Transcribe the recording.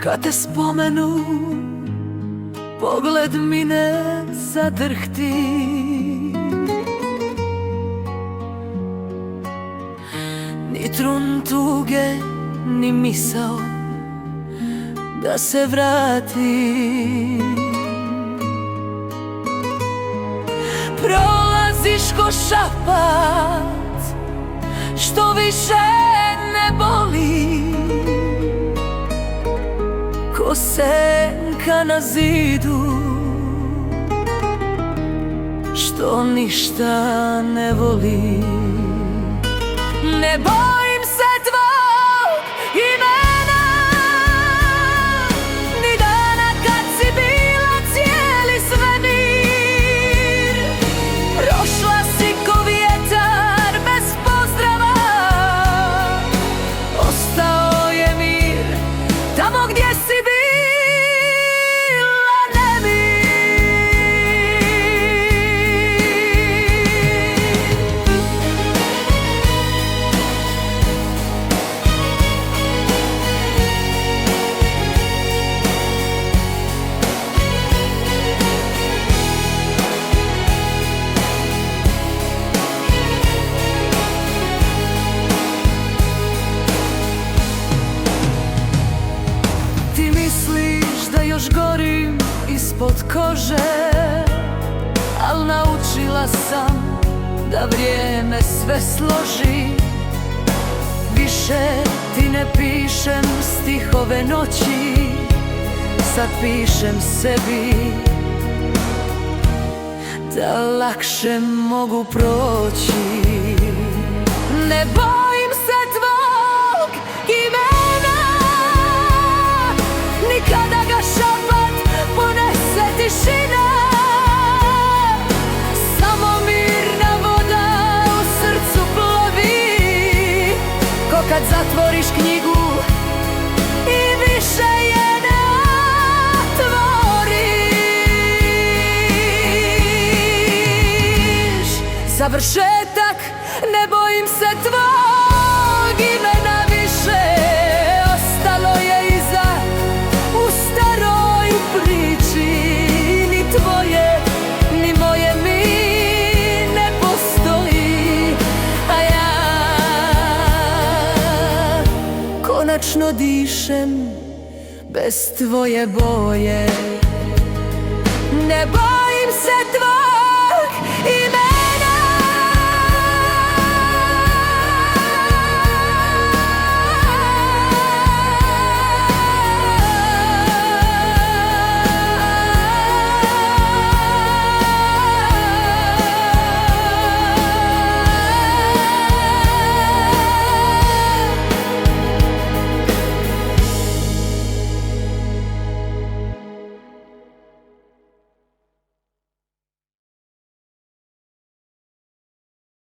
Kad te spomenu, pogled mi ne zadrhti. Ni trun tuge, ni misao da se vrati. Prolaziš ko šapat, što više ne boli, ko senka na zidu, što ništa ne voli. Ne bojim se tvog imena, ni dana kad si bila cijeli svemir. Prošla si ko vjetar bez pozdrava, ostao je mir tamo gdje si bila nemir. Ti misliš da još gorim ispod kože, al naučila sam da vrijeme sve složi. Više ti ne pišem stihove noći, sad pišem sebi da lakše mogu proći. Ne bojim se tvog imena, nikada ga šapat ponese tišina. Samo mirna voda u srcu plovi, ko kad zatvoriš knjigu i više je ne otvoriš. Završetak, ne bojim se tvog imena više, ostalo je iza u staroj priči. Ni tvoje, ni moje mi ne postoji, a ja konačno dišem bez tvoje boje. Ne bojim se tvog imena,